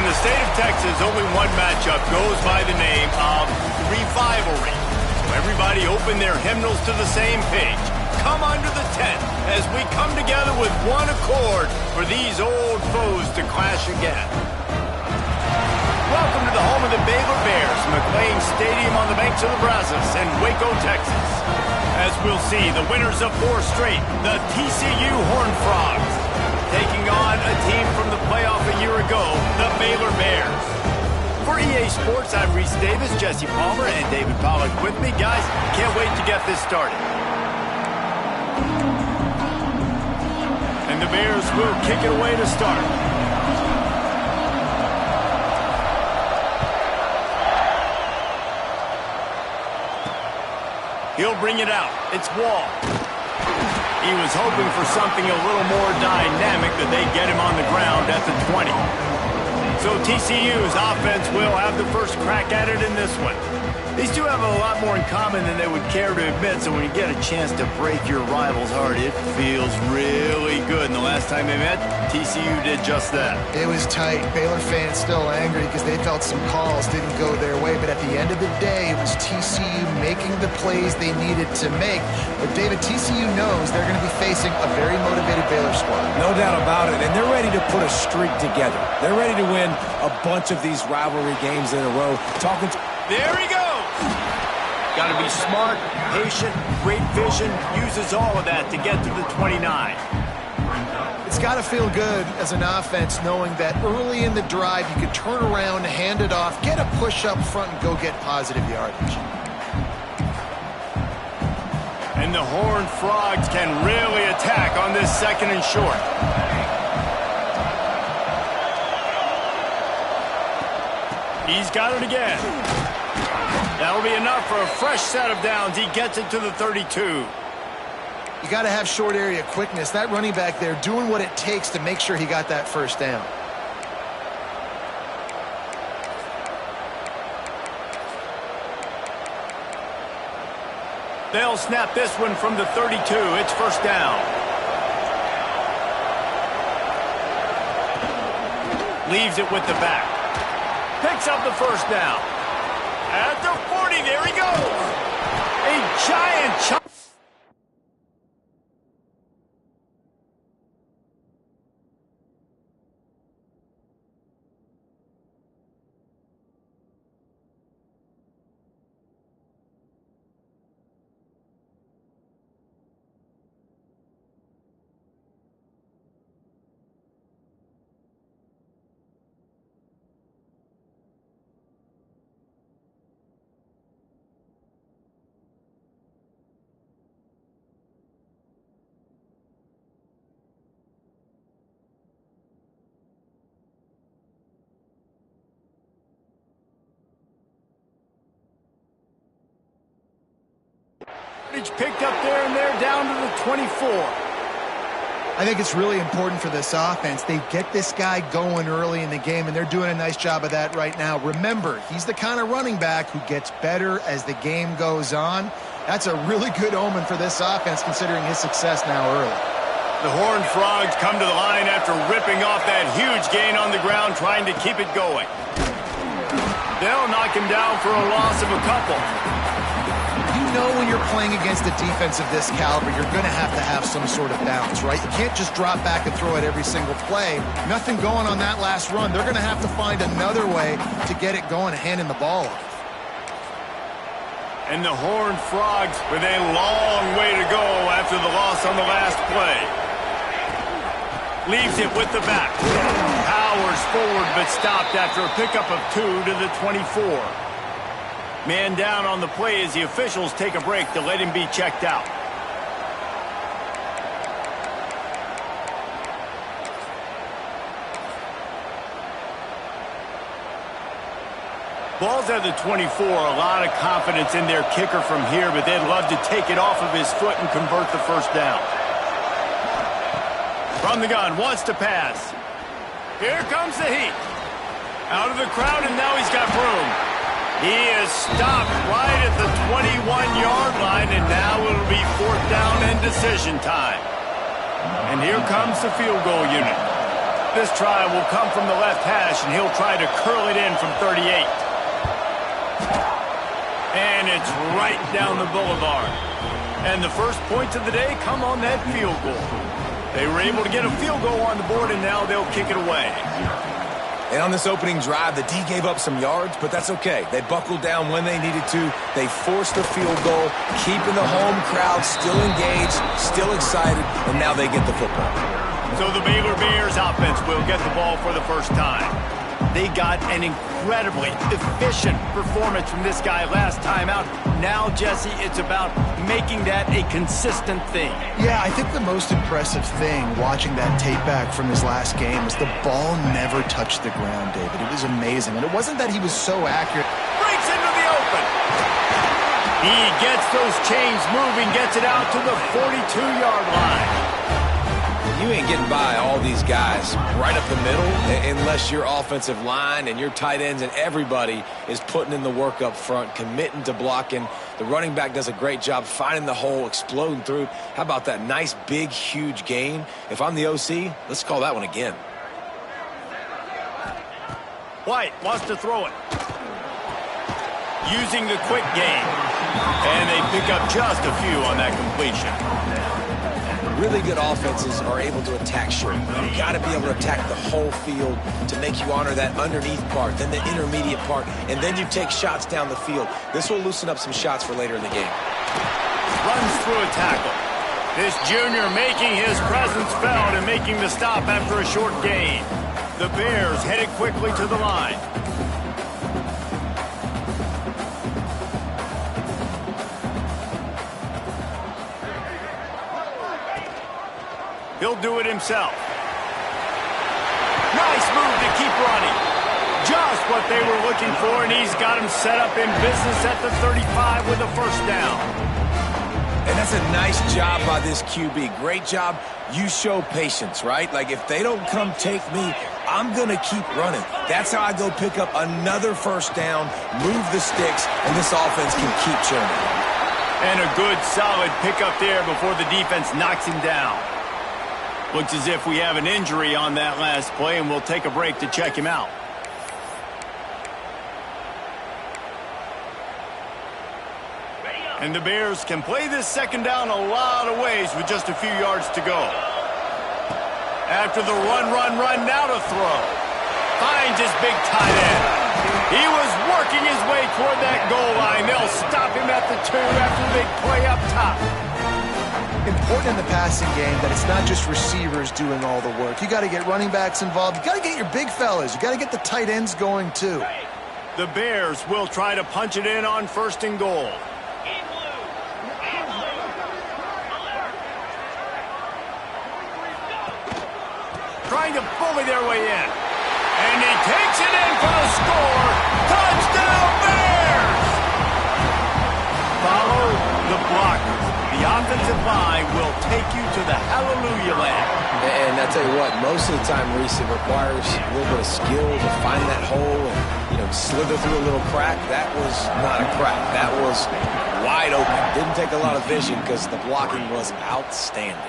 In the state of Texas, only one matchup goes by the name of rivalry. So everybody open their hymnals to the same page. Come under the tent as we come together with one accord for these old foes to clash again. Welcome to the home of the Baylor Bears, McLean Stadium on the banks of the Brazos in Waco, Texas. As we'll see, the winners of 4 straight, the TCU Horned Frogs, taking on a team from the playoff a year ago, the Baylor Bears. For EA Sports, I'm Reese Davis, Jesse Palmer, and David Pollack with me. Guys, can't wait to get this started. And the Bears will kick it away to start. He'll bring it out. It's Wall. He was hoping for something a little more dynamic, but they get him on the ground at the 20. So TCU's offense will have the first crack at it in this one. These two have a lot more in common than they would care to admit, so when you get a chance to break your rival's heart, it feels really good. And the last time they met, TCU did just that. It was tight. Baylor fans still angry because they felt some calls didn't go their way, but at the end of the day, it was TCU making the plays they needed to make. But David, TCU knows they're going to be facing a very motivated Baylor squad. No doubt about it, and they're ready to put a streak together. They're ready to win a bunch of these rivalry games in a row. There he goes! Got to be smart, patient, great vision, uses all of that to get to the 29. It's got to feel good as an offense knowing that early in the drive you could turn around, hand it off, get a push up front, and go get positive yardage. And the Horned Frogs can really attack on this second and short. He's got it again. That'll be enough for a fresh set of downs. He gets it to the 32. You got to have short area quickness. That running back there doing what it takes to make sure he got that first down. They'll snap this one from the 32. It's first down. Leaves it with the back. Picks up the first down. At the 40, there he goes. A giant chunk. Picked up there, and they're down to the 24. I think it's really important for this offense. They get this guy going early in the game, and they're doing a nice job of that right now. Remember, he's the kind of running back who gets better as the game goes on. That's a really good omen for this offense, considering his success now early. The Horned Frogs come to the line after ripping off that huge gain on the ground, trying to keep it going. They'll knock him down for a loss of a couple. You know when you're playing against a defense of this caliber, you're going to have some sort of balance, right? You can't just drop back and throw it every single play. Nothing going on that last run. They're going to have to find another way to get it going, handing the ball off. And the Horned Frogs with a long way to go after the loss on the last play. Leaves it with the back. Powers forward but stopped after a pickup of 2 to the 24. Man down on the play as the officials take a break to let him be checked out. Ball's at the 24. A lot of confidence in their kicker from here, but they'd love to take it off of his foot and convert the first down. From the gun, wants to pass. Here comes the heat. Out of the crowd, and now he's got room. He is stopped right at the 21-yard line, and now it'll be fourth down and decision time. And here comes the field goal unit. This try will come from the left hash, and he'll try to curl it in from 38. And it's right down the boulevard. And the first points of the day come on that field goal. They were able to get a field goal on the board, and now they'll kick it away. And on this opening drive, the D gave up some yards, but that's okay. They buckled down when they needed to. They forced a field goal, keeping the home crowd still engaged, still excited, and now they get the football. So the Baylor Bears offense will get the ball for the first time. They got an incredibly efficient performance from this guy last time out. Now, Jesse, it's about making that a consistent thing. Yeah, I think the most impressive thing watching that tape back from his last game was the ball never touched the ground, David. It was amazing. And it wasn't that he was so accurate. Breaks into the open. He gets those chains moving, gets it out to the 42-yard line. You ain't getting by all these guys right up the middle unless your offensive line and your tight ends and everybody is putting in the work up front, committing to blocking. The running back does a great job finding the hole, exploding through. How about that nice, big, huge gain? If I'm the OC, let's call that one again. White wants to throw it. Using the quick game. And they pick up just a few on that completion. Really good offenses are able to attack short. You've got to be able to attack the whole field to make you honor that underneath part, then the intermediate part, and then you take shots down the field. This will loosen up some shots for later in the game. Runs through a tackle. This junior making his presence felt and making the stop after a short gain. The Bears headed quickly to the line. He'll do it himself. Nice move to keep running. Just what they were looking for, and he's got him set up in business at the 35 with a first down. And that's a nice job by this QB. Great job. You show patience, right? Like, if they don't come take me, I'm going to keep running. That's how I go pick up another first down, move the sticks, and this offense can keep churning. And a good, solid pickup there before the defense knocks him down. Looks as if we have an injury on that last play, and we'll take a break to check him out. And the Bears can play this second down a lot of ways with just a few yards to go. After the run, now to throw. Finds his big tight end. He was working his way toward that goal line. They'll stop him at the 2 after the big play up top. Important in the passing game that it's not just receivers doing all the work. You got to get running backs involved. You got to get your big fellas. You got to get the tight ends going too. The Bears will try to punch it in on 1st and goal. Trying to bully their way in. And he takes it in for the score. Touchdown Bears! Follow the blockers. The offensive line will take you to the hallelujah land. And I tell you what, most of the time, Reese, it requires a little bit of skill to find that hole and, slither through a little crack. That was not a crack. That was wide open. Didn't take a lot of vision because the blocking was outstanding.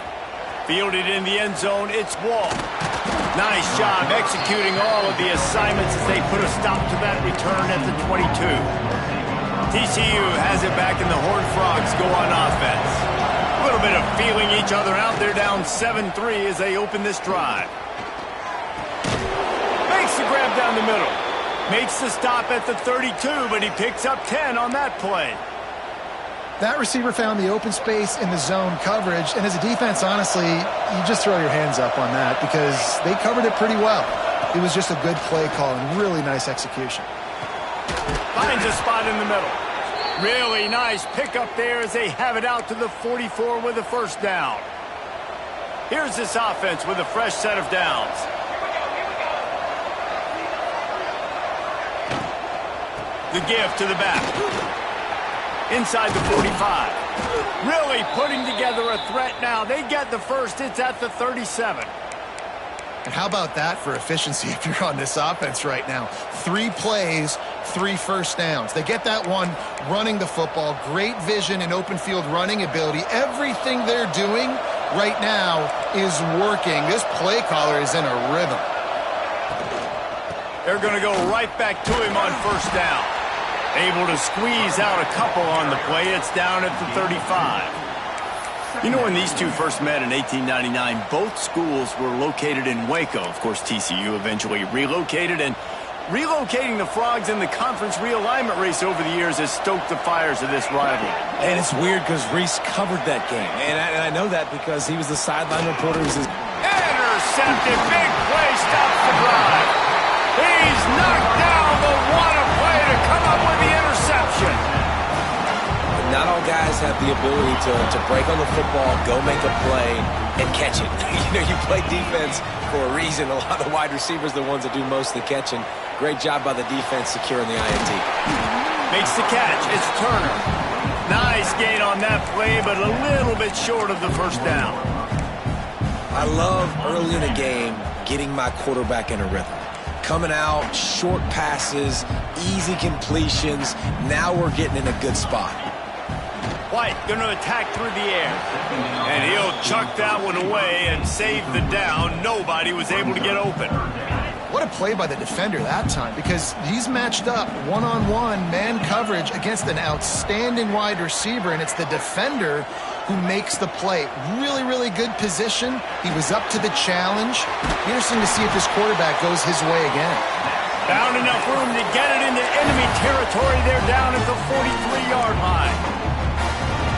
Fielded in the end zone, it's Wall. Nice job executing all of the assignments as they put a stop to that return at the 22. TCU has it back, and the Horned Frogs go on offense. A little bit of feeling each other out. They're down 7-3 as they open this drive. Makes the grab down the middle. Makes the stop at the 32, but he picks up 10 on that play. That receiver found the open space in the zone coverage, and as a defense, honestly, you just throw your hands up on that because they covered it pretty well. It was just a good play call and really nice execution. Finds a spot in the middle. Really nice pickup there as they have it out to the 44 with a first down. Here's this offense with a fresh set of downs. The give to the back. Inside the 45. Really putting together a threat now. They get the first. It's at the 37. And how about that for efficiency if you're on this offense right now? 3 plays, 3 first downs. They get that one running the football. Great vision and open field running ability. Everything they're doing right now is working. This play caller is in a rhythm. They're going to go right back to him on first down. Able to squeeze out a couple on the play. It's down at the 35. You know, when these two first met in 1899, both schools were located in Waco. Of course, TCU eventually relocated, and relocating the Frogs in the conference realignment race over the years has stoked the fires of this rivalry. And it's weird because Reese covered that game. And I know that because he was the sideline reporter. Intercepted. Big play. Stops the drive. He's knocked down the water play to come up with the interception. Not all guys have the ability to break on the football, go make a play, and catch it. You play defense for a reason. A lot of wide receivers are the ones that do most of the catching. Great job by the defense securing the INT. Makes the catch. It's Turner. Nice gain on that play, but a little bit short of the first down. I love early in the game getting my quarterback in a rhythm. Coming out, short passes, easy completions. Now we're getting in a good spot. White going to attack through the air. And he'll chuck that one away and save the down. Nobody was able to get open. What a play by the defender that time, because he's matched up one-on-one man coverage against an outstanding wide receiver, and it's the defender who makes the play. Really, really good position. He was up to the challenge. Interesting to see if this quarterback goes his way again. Found enough room to get it into enemy territory. They're down at the 43-yard line.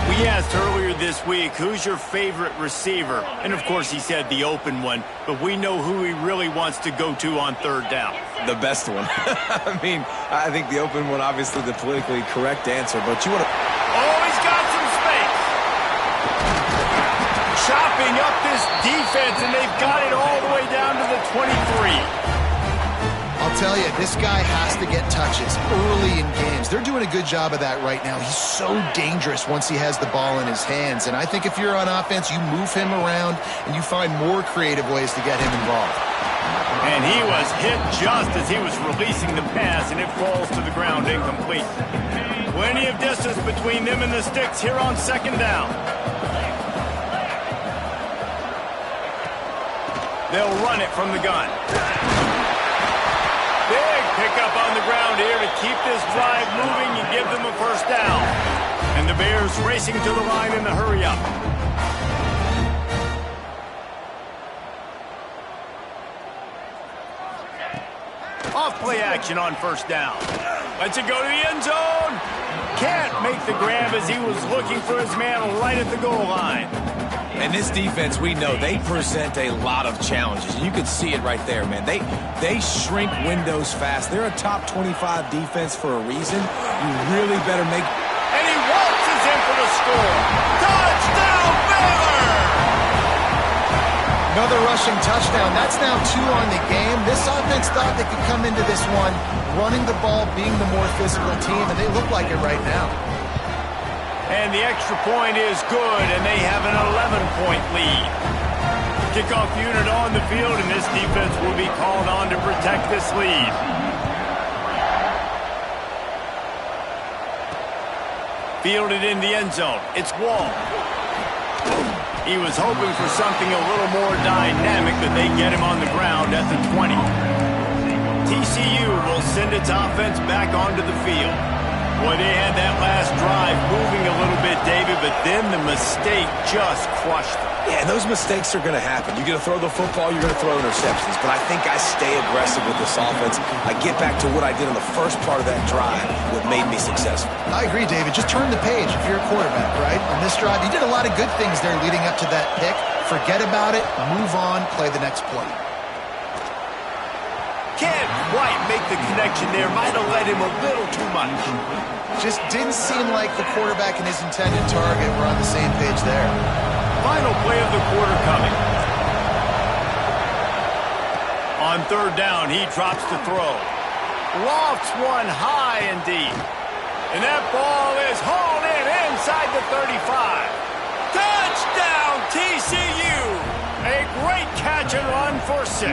We asked earlier this week, who's your favorite receiver? And, of course, he said the open one, but we know who he really wants to go to on third down. The best one. I think the open one, obviously the politically correct answer, but you want to... Oh, he's got some space. Chopping up this defense, and they've got it all the way down to the 23. I'll tell you, this guy has to get touches early in games. They're doing a good job of that right now. He's so dangerous once he has the ball in his hands. And I think if you're on offense, you move him around and you find more creative ways to get him involved. And he was hit just as he was releasing the pass, and it falls to the ground incomplete. Plenty of distance between them and the sticks here on second down. They'll run it from the gun. Big pickup on the ground here to keep this drive moving and give them a first down. And the Bears racing to the line in the hurry-up. Off-play action on first down. Lets it go to the end zone. Can't make the grab as he was looking for his man right at the goal line. And this defense, we know, they present a lot of challenges. You can see it right there, man. They shrink windows fast. They're a top 25 defense for a reason. You really better make... And he waltzes in for the score. Touchdown, Baylor! Another rushing touchdown. That's now 2 on the game. This offense thought they could come into this one running the ball, being the more physical team, and they look like it right now. And the extra point is good, and they have an 11-point lead. Kickoff unit on the field, and this defense will be called on to protect this lead. Fielded in the end zone. It's Wall. He was hoping for something a little more dynamic, but they get him on the ground at the 20. TCU will send its offense back onto the field. Boy, they had that last drive moving a little bit, David, but then the mistake just crushed them. Yeah, those mistakes are going to happen. You're going to throw the football, you're going to throw interceptions. But I think I stay aggressive with this offense. I get back to what I did on the first part of that drive, what made me successful. I agree, David. Just turn the page if you're a quarterback, right? On this drive, you did a lot of good things there leading up to that pick. Forget about it, move on, play the next play. Can't quite make the connection there. Might have led him a little too much. Just didn't seem like the quarterback and his intended target were on the same page there. Final play of the quarter coming. On third down, he drops to throw. Lofts one high and deep. And that ball is hauled in inside the 35. Touchdown, TCU! A great catch and run for 6.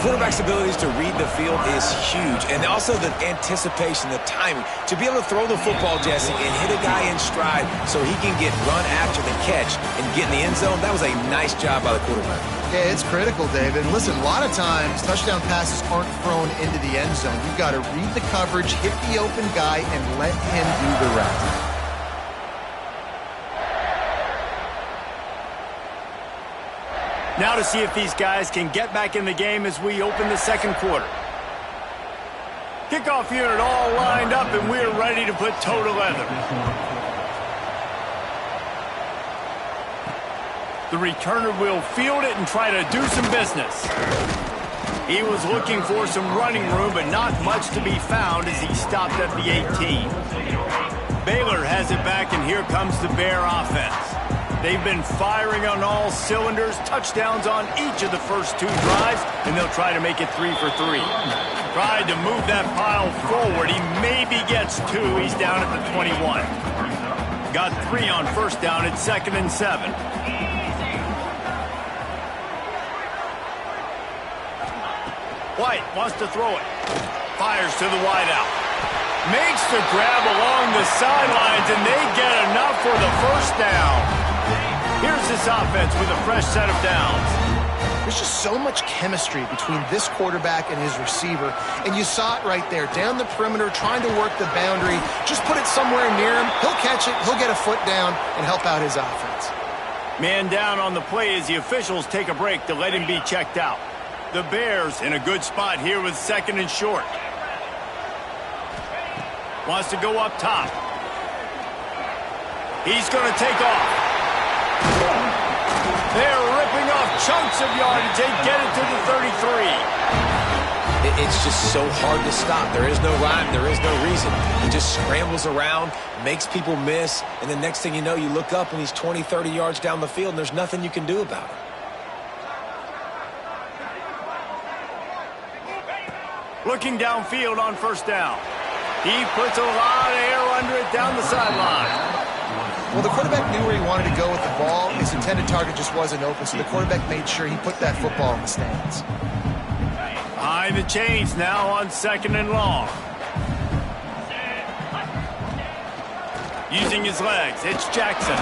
Quarterback's abilities to read the field is huge, and also the anticipation, the timing. To be able to throw the football, Jesse, and hit a guy in stride so he can get run after the catch and get in the end zone, that was a nice job by the quarterback. Yeah, it's critical, David. And listen, a lot of times touchdown passes aren't thrown into the end zone. You've got to read the coverage, hit the open guy, and let him do the rest. Now to see if these guys can get back in the game as we open the second quarter. Kickoff unit all lined up, and we're ready to put toe to leather. The returner will field it and try to do some business. He was looking for some running room, but not much to be found as he stopped at the 18. Baylor has it back, and here comes the Bear offense. They've been firing on all cylinders, touchdowns on each of the first 2 drives, and they'll try to make it 3 for 3. Tried to move that pile forward. He maybe gets 2. He's down at the 21. Got 3 on first down at 2nd and 7. White wants to throw it. Fires to the wideout. Makes the grab along the sidelines, and they get enough for the first down. Here's this offense with a fresh set of downs. There's just so much chemistry between this quarterback and his receiver, and you saw it right there. Down the perimeter, trying to work the boundary. Just put it somewhere near him. He'll catch it, he'll get a foot down, and help out his offense. Man down on the play as the officials take a break to let him be checked out. The Bears in a good spot here with 2nd and short. Wants to go up top. He's going to take off. They're ripping off chunks of yardage. They get it to the 33. It's just so hard to stop. There is no rhyme. There is no reason. He just scrambles around, makes people miss, and the next thing you know, you look up and he's 20, 30 yards down the field, and there's nothing you can do about it. Looking downfield on first down. He puts a lot of air under it down the sideline. Well, the quarterback knew where he wanted to go with the ball. His intended target just wasn't open, so the quarterback made sure he put that football in the stands. Behind the chains now on 2nd and long. Using his legs, it's Jackson.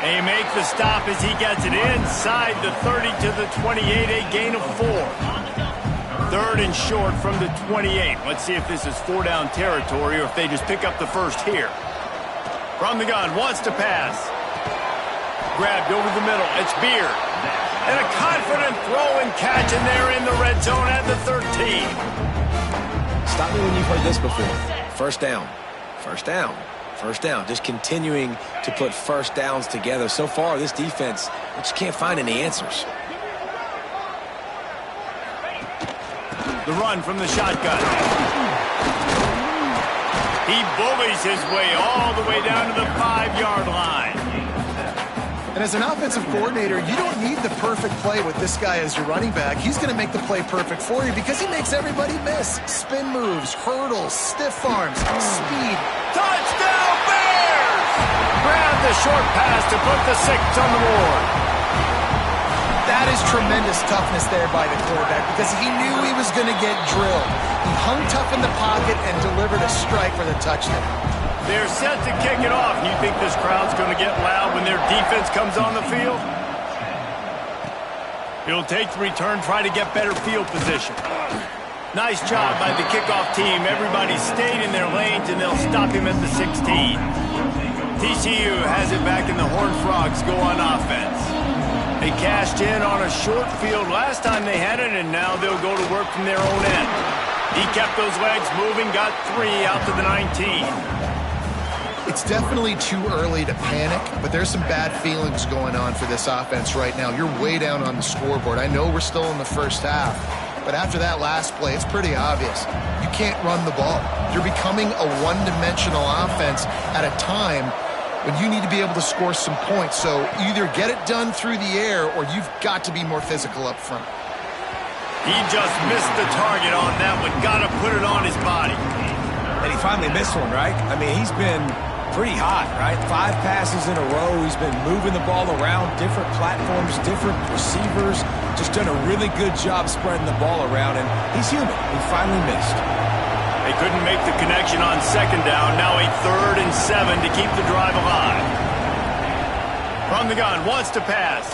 They make the stop as he gets it inside the 30 to the 28, a gain of 4. 3rd and short from the 28. Let's see if this is 4-down territory or if they just pick up the first here. From the gun, wants to pass. Grabbed over the middle. It's Beard. And a confident throw and catch, and they're in the red zone at the 13. Stop me when you've heard this before. First down. First down. First down. Just continuing to put first downs together. So far, this defense, we just can't find any answers. The run from the shotgun. He bullies his way all the way down to the 5-yard line. And as an offensive coordinator, you don't need the perfect play with this guy as your running back. He's going to make the play perfect for you because he makes everybody miss. Spin moves, hurdles, stiff arms, speed. Touchdown Bears! Grab the short pass to put the 6 on the board. That is tremendous toughness there by the quarterback because he knew he was going to get drilled. He hung tough in the pocket and delivered a strike for the touchdown. They're set to kick it off. You think this crowd's going to get loud when their defense comes on the field? He'll take the return, try to get better field position. Nice job by the kickoff team. Everybody stayed in their lanes, and they'll stop him at the 16. TCU has it back, and the Horned Frogs go on offense. They cashed in on a short field last time they had it, and now they'll go to work from their own end. He kept those legs moving, got 3 out to the 19. It's definitely too early to panic, but there's some bad feelings going on for this offense right now. You're way down on the scoreboard. I know we're still in the first half, but after that last play, it's pretty obvious. You can't run the ball. You're becoming a one-dimensional offense at a time when you need to be able to score some points. So either get it done through the air or you've got to be more physical up front. He just missed the target on that one. Got to put it on his body. And he finally missed one, right? I mean, he's been pretty hot, right? 5 passes in a row. He's been moving the ball around, different platforms, different receivers. just done a really good job spreading the ball around, and he's human. He finally missed. They couldn't make the connection on second down. Now a 3rd and 7 to keep the drive alive. From the gun, wants to pass.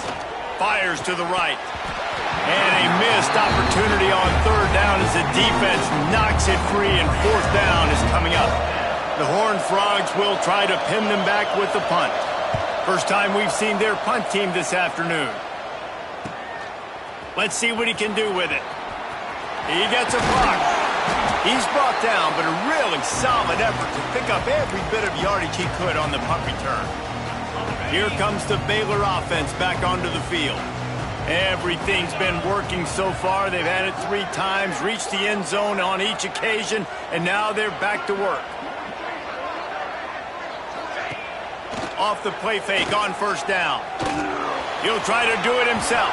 Fires to the right. And a missed opportunity on 3rd down as the defense knocks it free, and 4th down is coming up. The Horned Frogs will try to pin them back with the punt. First time we've seen their punt team this afternoon. Let's see what he can do with it. He gets a block. He's brought down, but a really solid effort to pick up every bit of yardage he could on the punt return. Here comes the Baylor offense back onto the field. Everything's been working so far. They've had it 3 times, reached the end zone on each occasion, and now they're back to work. Off the play fake on 1st down. He'll try to do it himself.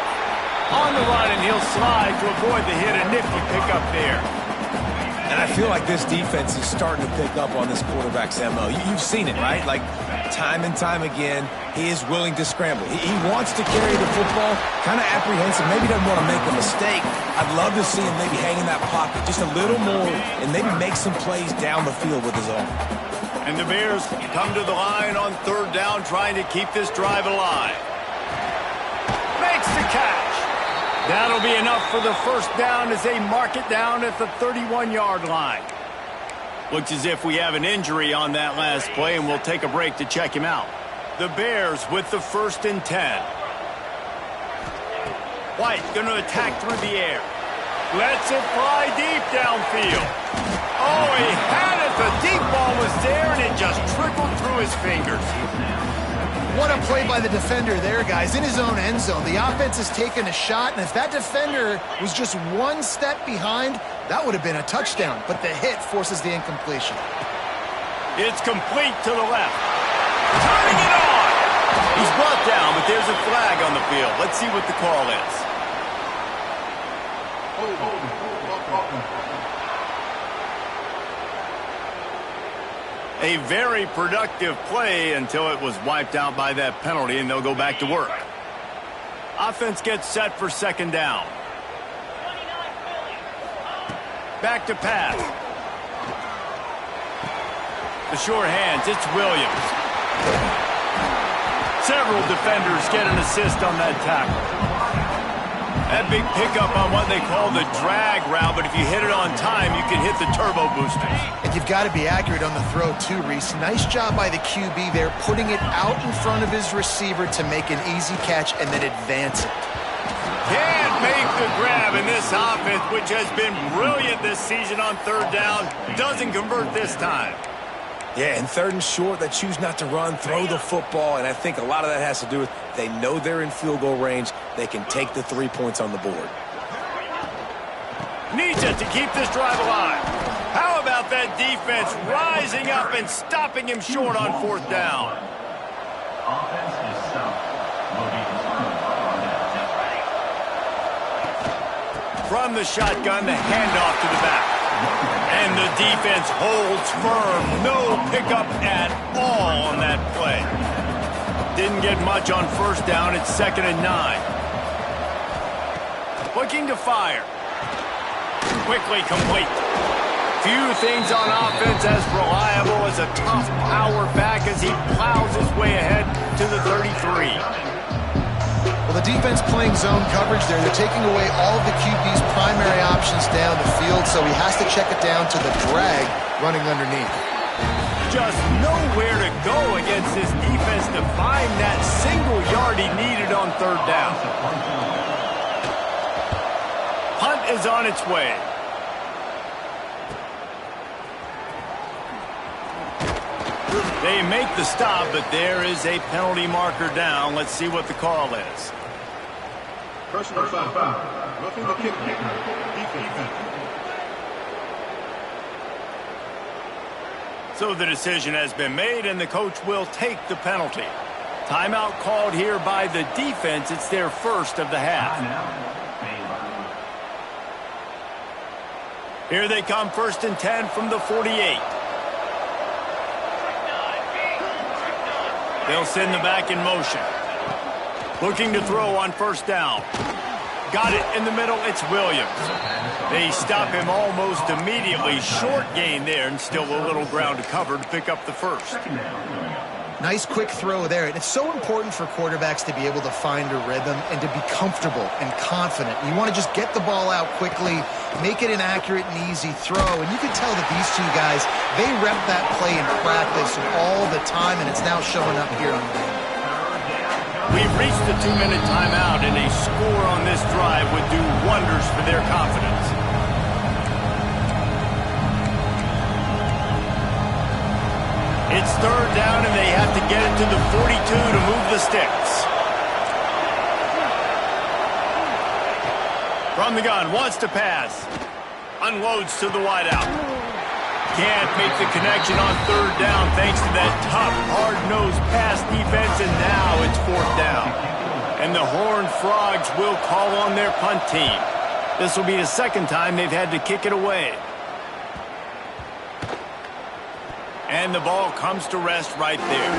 On the run, and he'll slide to avoid the hit, a nifty pickup there. And I feel like this defense is starting to pick up on this quarterback's MO. You've seen it, right? Like, time and time again, he is willing to scramble. He wants to carry the football, kind of apprehensive, maybe doesn't want to make a mistake. I'd love to see him maybe hang in that pocket just a little more and maybe make some plays down the field with his own. And the Bears come to the line on 3rd down, trying to keep this drive alive. Makes the catch. That'll be enough for the 1st down as they mark it down at the 31-yard line. Looks as if we have an injury on that last play, and we'll take a break to check him out. The Bears with the 1st and 10. White going to attack through the air. Lets it fly deep downfield. Oh, he had it. The deep ball was there, and it just trickled through his fingers. What a play by the defender there, guys. In his own end zone, the offense has taken a shot, and if that defender was just 1 step behind, that would have been a touchdown, but the hit forces the incompletion. It's complete to the left. Turning it on! He's brought down, but there's a flag on the field. Let's see what the call is. A very productive play until it was wiped out by that penalty, and they'll go back to work. Offense gets set for 2nd down. Back to pass. The short hands, it's Williams. Several defenders get an assist on that tackle. That big pickup on what they call the drag route, but if you hit it on time, you can hit the turbo boosters. And you've got to be accurate on the throw too, Reese. Nice job by the QB there, putting it out in front of his receiver to make an easy catch and then advance it. Can't make the grab, in this offense, which has been brilliant this season on 3rd down, doesn't convert this time. Yeah, and 3rd and short, they choose not to run, throw the football, and I think a lot of that has to do with they know they're in field goal range. They can take the 3 points on the board. Needs it to keep this drive alive. How about that defense rising up and stopping him short on 4th down? From the shotgun, the handoff to the back. And the defense holds firm. No pickup at all on that play. Didn't get much on 1st down. It's 2nd and 9. Looking to fire. Quickly complete. Few things on offense as reliable as a tough power back as he plows his way ahead to the 33. Well, the defense playing zone coverage there. They're taking away all of the QB's primary options down the field, so he has to check it down to the drag running underneath. Just nowhere to go against this defense to find that single yard he needed on 3rd down. Punt is on its way. They make the stop, but there is a penalty marker down. Let's see what the call is. Personal foul. Roughing the kick. Defense. So the decision has been made, and the coach will take the penalty. Timeout called here by the defense. It's their 1st of the half. Here they come, 1st and 10 from the 48. They'll send the back in motion. Looking to throw on 1st down. Got it in the middle. It's Williams. They stop him almost immediately. Short gain there, and still a little ground to cover to pick up the first. Nice quick throw there. And it's so important for quarterbacks to be able to find a rhythm and to be comfortable and confident. You want to just get the ball out quickly, make it an accurate and easy throw. And you can tell that these two guys, they rep that play in practice all the time, and it's now showing up here on the game. We've reached the 2-minute timeout, and a score on this drive would do wonders for their confidence. It's third down, and they have to get it to the 42 to move the sticks. From the gun, wants to pass. Unloads to the wideout. Can't make the connection on third down thanks to that tough, hard-nosed pass defense, and now it's fourth down. And the Horned Frogs will call on their punt team. This will be the second time they've had to kick it away. And the ball comes to rest right there.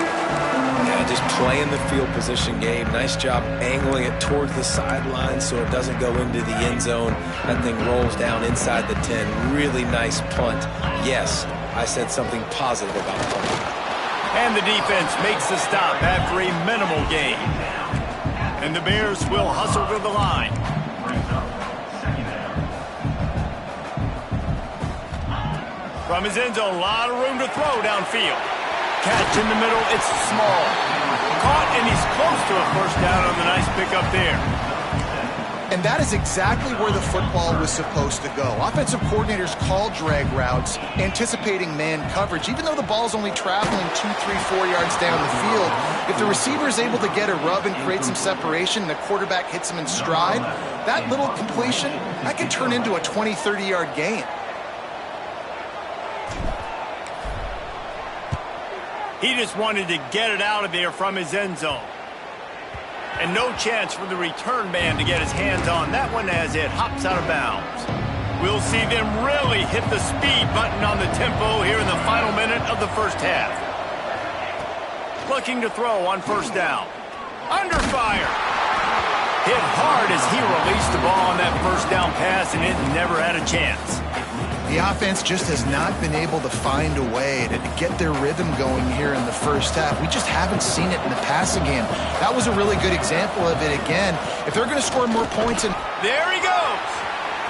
Yeah, just playing the field position game. Nice job angling it towards the sideline so it doesn't go into the end zone. That thing rolls down inside the 10. Really nice punt. Yes, I said something positive about punting. And the defense makes the stop after a minimal gain. And the Bears will hustle to the line. From his end zone, a lot of room to throw downfield. Catch in the middle, it's small. Caught, and he's close to a first down on the nice pickup there. And that is exactly where the football was supposed to go. Offensive coordinators call drag routes, anticipating man coverage. Even though the ball's only traveling 2, 3, 4 yards down the field, if the receiver is able to get a rub and create some separation and the quarterback hits him in stride, that little completion, that can turn into a 20, 30-yard gain. He just wanted to get it out of there from his end zone. And no chance for the return man to get his hands on that one as it hops out of bounds. We'll see them really hit the speed button on the tempo here in the final minute of the first half. Looking to throw on first down. Under fire. Hit hard as he released the ball on that first down pass, and it never had a chance. The offense just has not been able to find a way to get their rhythm going here in the first half. We just haven't seen it in the passing game. That was a really good example of it again. If they're going to score more points, and there he goes.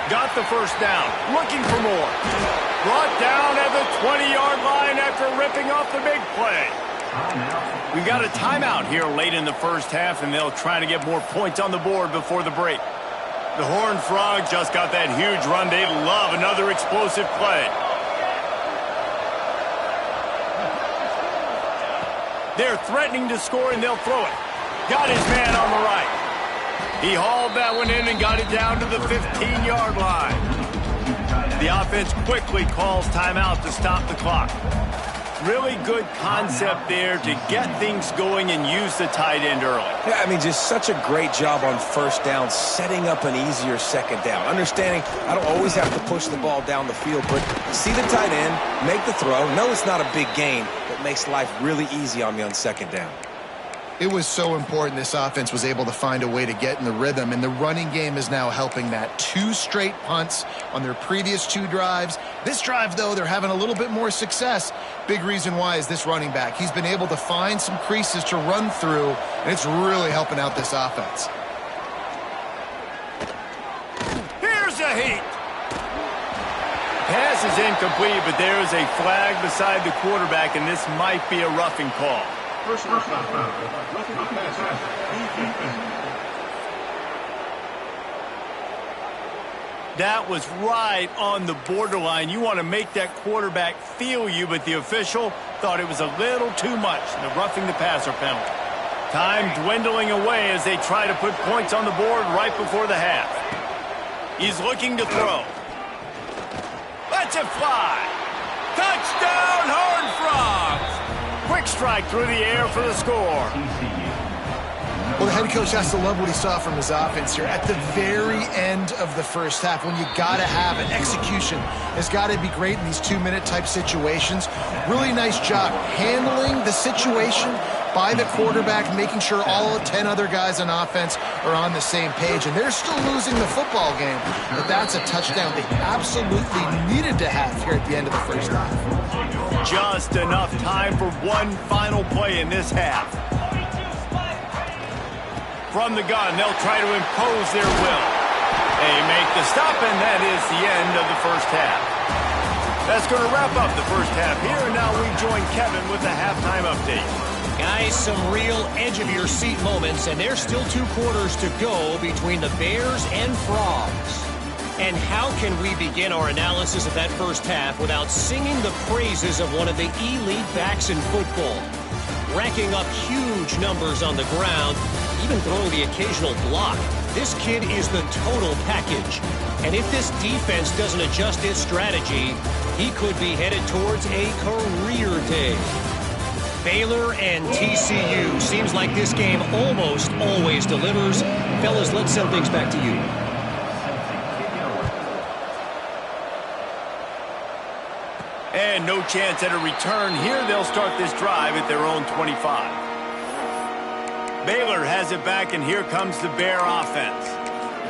Got the first down. Looking for more. Brought down at the 20-yard line after ripping off the big play. We've got a timeout here late in the first half, and they'll try to get more points on the board before the break. The Horned Frogs just got that huge run. They love another explosive play. They're threatening to score, and they'll throw it. Got his man on the right. He hauled that one in and got it down to the 15-yard line. The offense quickly calls timeout to stop the clock. Really good concept there to get things going and use the tight end early. Yeah, I mean, just such a great job on first down, setting up an easier second down. Understanding I don't always have to push the ball down the field, but see the tight end, make the throw. No, it's not a big gain, but makes life really easy on me on second down. it was so important this offense was able to find a way to get in the rhythm, and the running game is now helping that. 2 straight punts on their previous 2 drives. This drive, though, they're having a little bit more success. Big reason why is this running back. He's been able to find some creases to run through, and it's really helping out this offense. Here's a heat. Pass is incomplete, but there is a flag beside the quarterback, and this might be a roughing call. Personal foul. Roughing the passer. That was right on the borderline. You want to make that quarterback feel you, but the official thought it was a little too much. The roughing the passer penalty. Time dwindling away as they try to put points on the board right before the half. He's looking to throw. Lets it fly. Touchdown, Horned Frogs. Quick strike through the air for the score. Well, the head coach has to love what he saw from his offense here. At the very end of the first half, when you got to have an execution, has got to be great in these 2-minute type situations. Really nice job handling the situation, by the quarterback, making sure all 10 other guys on offense are on the same page. And they're still losing the football game, but that's a touchdown they absolutely needed to have here at the end of the first half. Just enough time for one final play in this half. From the gun, they'll try to impose their will. They make the stop, and that is the end of the first half. That's going to wrap up the first half here, and now we join Kevin with the halftime update. Guys, some real edge-of-your-seat moments, and there's still 2 quarters to go between the Bears and Frogs. And how can we begin our analysis of that first half without singing the praises of one of the elite backs in football? Racking up huge numbers on the ground, even throwing the occasional block. This kid is the total package. And if this defense doesn't adjust its strategy, he could be headed towards a career day. Baylor and TCU. Seems like this game almost always delivers. Fellas, let's send things back to you. And no chance at a return here. They'll start this drive at their own 25. Baylor has it back, and here comes the Bear offense.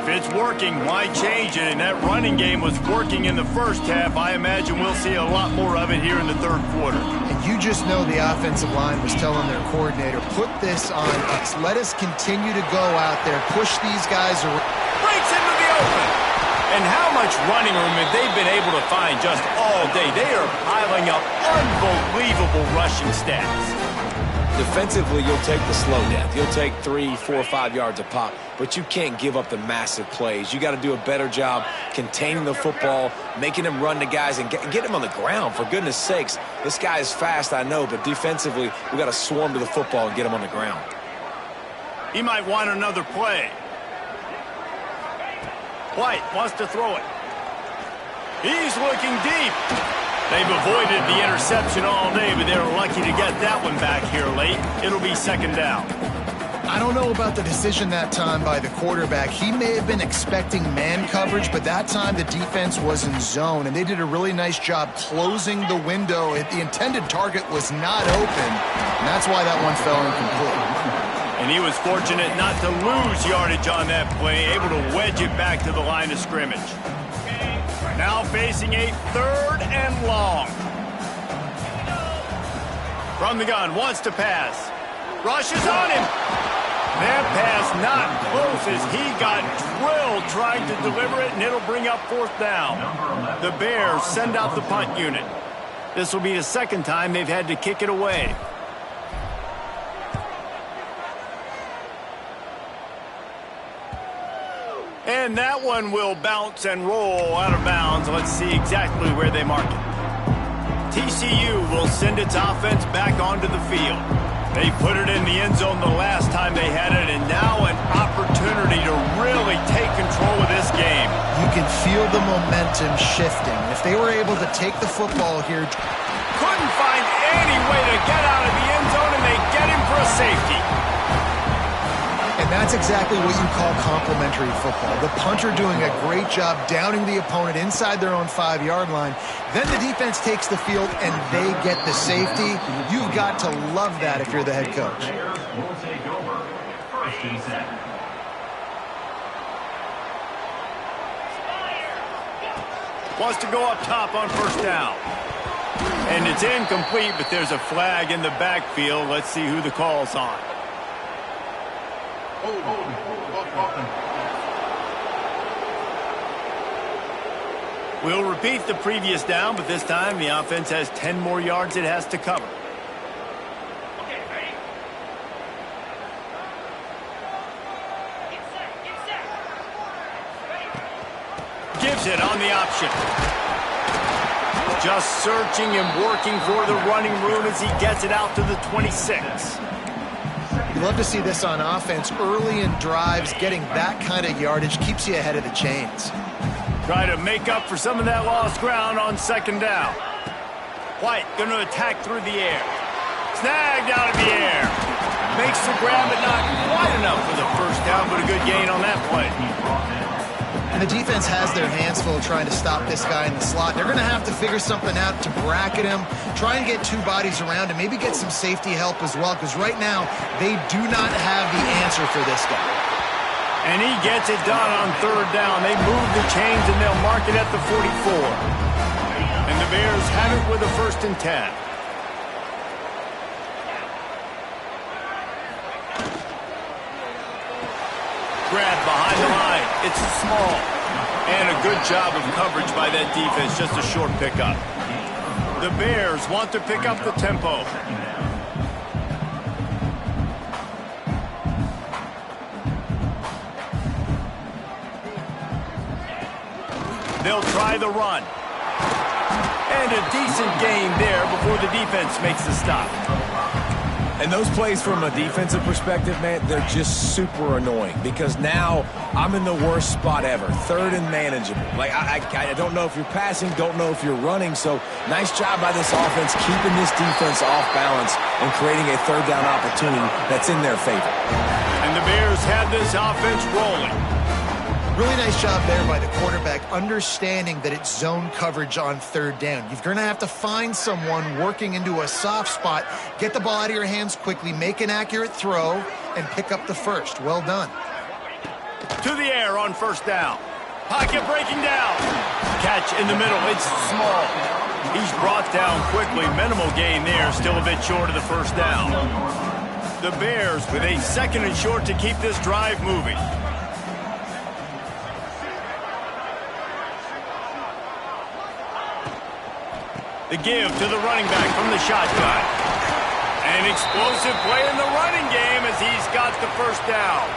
If it's working, why change it? And that running game was working in the first half. I imagine we'll see a lot more of it here in the third quarter. And you just know the offensive line was telling their coordinator, put this on us. Let us continue to go out there, push these guys around. Breaks into the open. And how much running room have they been able to find just all day? They are piling up unbelievable rushing stats. Defensively, you'll take the slow death. You'll take 3, 4, 5 yards a pop, but you can't give up the massive plays. You got to do a better job containing the football, making them run the guys, and get them on the ground. For goodness sakes, this guy is fast, I know, but defensively, we got to swarm to the football and get him on the ground. He might want another play. White wants to throw it. He's looking deep. They've avoided the interception all day, but they're lucky to get that one back here late. It'll be second down. I don't know about the decision that time by the quarterback. He may have been expecting man coverage, but that time the defense was in zone, and they did a really nice job closing the window. The intended target was not open, and that's why that one fell incomplete. And he was fortunate not to lose yardage on that play, able to wedge it back to the line of scrimmage. Now facing a 3rd and long. From the gun, wants to pass. Rushes on him. That pass not close as he got drilled trying to deliver it, and it'll bring up 4th down. The Bears send out the punt unit. This will be the second time they've had to kick it away. And that one will bounce and roll out of bounds. Let's see exactly where they mark it. TCU will send its offense back onto the field. They put it in the end zone the last time they had it, and now an opportunity to really take control of this game. You can feel the momentum shifting. If they were able to take the football here. Couldn't find any way to get out of the end zone, and they get him for a safety. And that's exactly what you call complementary football. The punter doing a great job downing the opponent inside their own 5-yard line. Then the defense takes the field and they get the safety. You've got to love that if you're the head coach. Wants to go up top on 1st down. And it's incomplete, but there's a flag in the backfield. Let's see who the call's on. We'll repeat the previous down, but this time the offense has 10 more yards it has to cover. Gives it on the option. Just searching and working for the running room as he gets it out to the 26. You love to see this on offense. Early in drives, getting that kind of yardage keeps you ahead of the chains. Try to make up for some of that lost ground on 2nd down. White going to attack through the air. Snagged out of the air. Makes the grab, but not quite enough for the 1st down, but a good gain on that play. And the defense has their hands full trying to stop this guy in the slot. They're going to have to figure something out to bracket him, try and get two bodies around him, maybe get some safety help as well, because right now they do not have the answer for this guy. And he gets it done on third down. They move the chains and they'll mark it at the 44. And the Bears have it with a 1st and 10. Grab behind the line. It's small. And a good job of coverage by that defense. Just a short pickup. The Bears want to pick up the tempo. They'll try the run. And a decent gain there before the defense makes the stop. And those plays from a defensive perspective, man, they're just super annoying because now I'm in the worst spot ever, 3rd and manageable. Like, I don't know if you're passing, don't know if you're running, so nice job by this offense keeping this defense off balance and creating a 3rd down opportunity that's in their favor. And the Bears have this offense rolling. Really nice job there by the quarterback, understanding that it's zone coverage on 3rd down. You're going to have to find someone working into a soft spot, get the ball out of your hands quickly, make an accurate throw, and pick up the 1st. Well done. To the air on 1st down. Pocket breaking down. Catch in the middle. It's small. He's brought down quickly. Minimal gain there. Still a bit short of the 1st down. The Bears with a 2nd and short to keep this drive moving. The give to the running back from the shotgun. An explosive play in the running game as he's got the 1st down.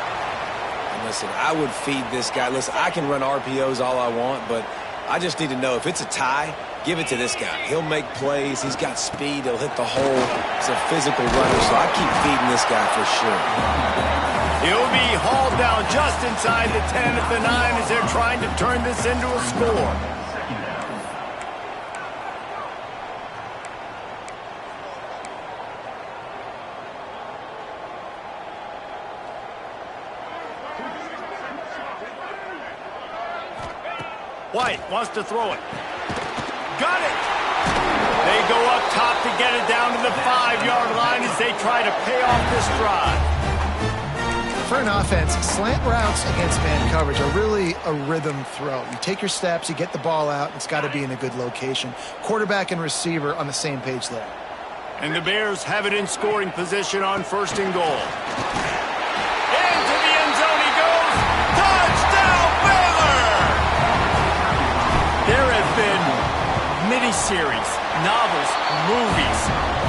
And listen, I would feed this guy. Listen, I can run RPOs all I want, but I just need to know if it's a tie, give it to this guy. He'll make plays. He's got speed. He'll hit the hole. He's a physical runner, so I keep feeding this guy for sure. He'll be hauled down just inside the 10 at the 9 as they're trying to turn this into a score. White wants to throw it. Got it! They go up top to get it down to the 5-yard line as they try to pay off this drive. For an offense, slant routes against man coverage are really a rhythm throw. You take your steps, you get the ball out, and it's got to be in a good location. Quarterback and receiver on the same page there. And the Bears have it in scoring position on 1st and goal. Into the end zone he goes. Touchdown, Baylor! There have been miniseries, novels, movies,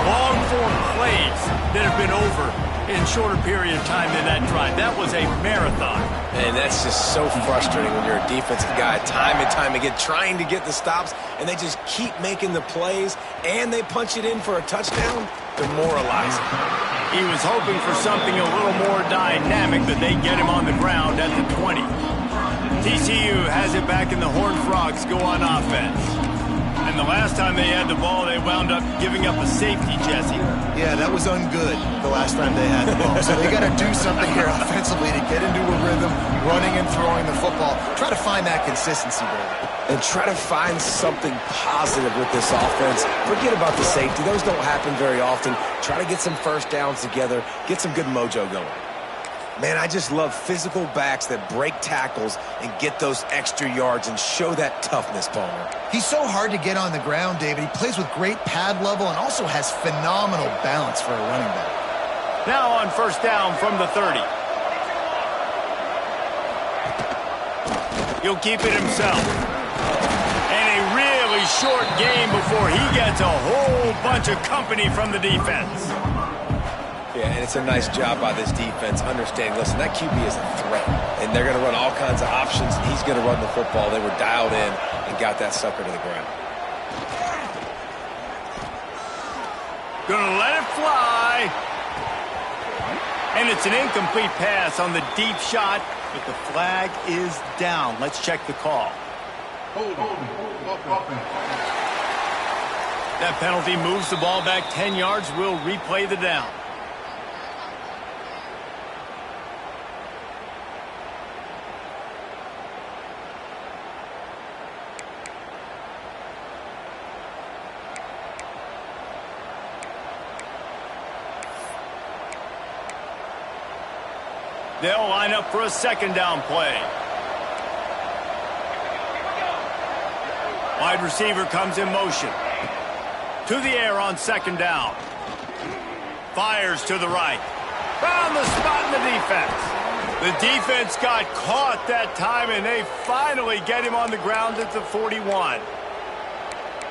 long-form plays that have been over in shorter period of time than that drive. That was a marathon. And that's just so frustrating when you're a defensive guy time and time again trying to get the stops, and they just keep making the plays, and they punch it in for a touchdown. Demoralizing. He was hoping for something a little more dynamic, but they get him on the ground at the 20. TCU has it back, and the Horned Frogs go on offense. And the last time they had the ball, they wound up giving up a safety, Jesse. Yeah, that was ungood the last time they had the ball. So they got to do something here offensively to get into a rhythm, running and throwing the football. Try to find that consistency, Brady. And try to find something positive with this offense. Forget about the safety. Those don't happen very often. Try to get some 1st downs together, get some good mojo going. Man, I just love physical backs that break tackles and get those extra yards and show that toughness, Palmer. He's so hard to get on the ground, David. He plays with great pad level and also has phenomenal balance for a running back. Now on 1st down from the 30. He'll keep it himself. And a really short game before he gets a whole bunch of company from the defense. Yeah, and it's a nice job by this defense understanding, listen, that QB is a threat, and they're going to run all kinds of options, and he's going to run the football. They were dialed in and got that sucker to the ground. Gonna let it fly. And it's an incomplete pass on the deep shot, but the flag is down. Let's check the call. That penalty moves the ball back 10 yards. We'll replay the down. They'll line up for a second down play. Wide receiver comes in motion. To the air on second down. Fires to the right. Found the spot in the defense. The defense got caught that time, and they finally get him on the ground at the 41.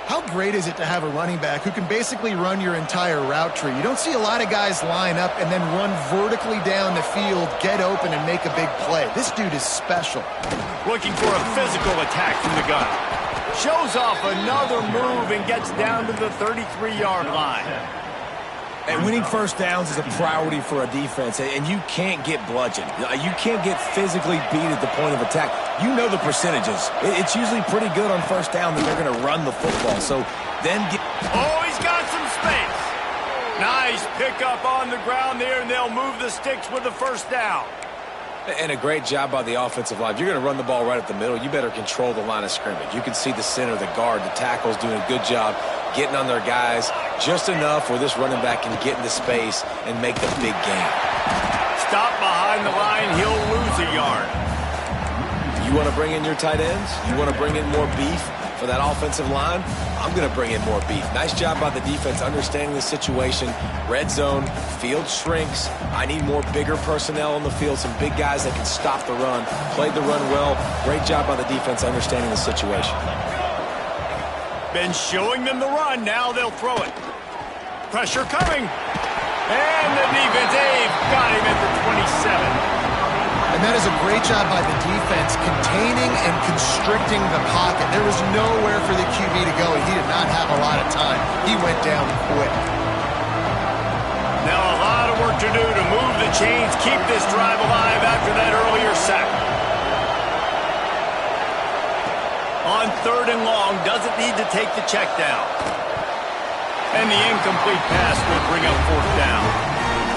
How great is it to have a running back who can basically run your entire route tree? You don't see a lot of guys line up and then run vertically down the field, get open, and make a big play. This dude is special. Looking for a physical attack from the gun. Shows off another move and gets down to the 33-yard line. And winning first downs is a priority for a defense, and you can't get bludgeoned. You can't get physically beat at the point of attack. You know the percentages. It's usually pretty good on first down that they're going to run the football. So then get... Oh, he's got some space. Nice pickup on the ground there, and they'll move the sticks with the first down. And a great job by the offensive line. If you're going to run the ball right at the middle, you better control the line of scrimmage. You can see the center, the guard, the tackles doing a good job getting on their guys just enough where this running back can get into space and make the big game. Stop behind the line, he'll lose a yard. You want to bring in your tight ends? You want to bring in more beef for that offensive line? I'm going to bring in more beef. Nice job by the defense understanding the situation. Red zone, field shrinks. I need more bigger personnel on the field, some big guys that can stop the run. Played the run well. Great job by the defense understanding the situation. Been showing them the run. Now they'll throw it. Pressure coming. And the defense, they've got him at the 27. And that is a great job by the defense containing and constricting the pocket. There was nowhere for the QB to go. He did not have a lot of time. He went down quick. Now a lot of work to do to move the chains, keep this drive alive after that earlier sack. On third and long, doesn't need to take the check down. And the incomplete pass will bring up fourth down.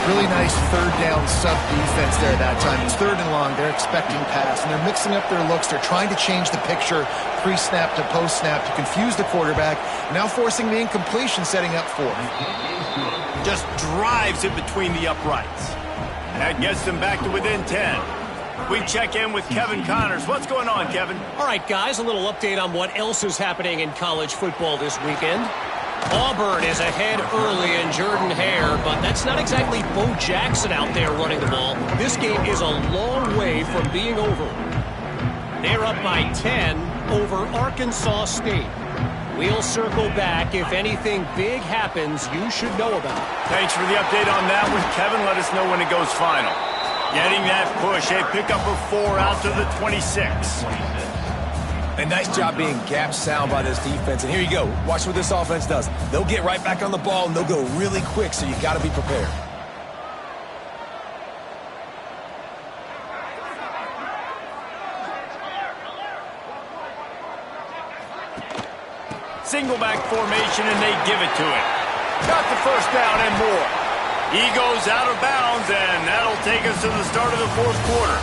Really nice third down sub defense there that time. It's third and long. They're expecting pass, and they're mixing up their looks. They're trying to change the picture pre-snap to post-snap to confuse the quarterback. Now forcing the incompletion, setting up fourth. Just drives it between the uprights. That gets them back to within 10. We check in with Kevin Connors. What's going on, Kevin? All right, guys, a little update on what else is happening in college football this weekend. Auburn is ahead early in Jordan Hare, but that's not exactly Bo Jackson out there running the ball. This game is a long way from being over. They're up by 10 over Arkansas State. We'll circle back. If anything big happens, you should know about it. Thanks for the update on that one, Kevin. Let us know when it goes final. Getting that push, a pickup of 4 out to the 26. A nice job being gap sound by this defense. And here you go. Watch what this offense does. They'll get right back on the ball, and they'll go really quick, so you got to be prepared. Single back formation, and they give it to him. Got the first down and more. He goes out of bounds, and that'll take us to the start of the fourth quarter.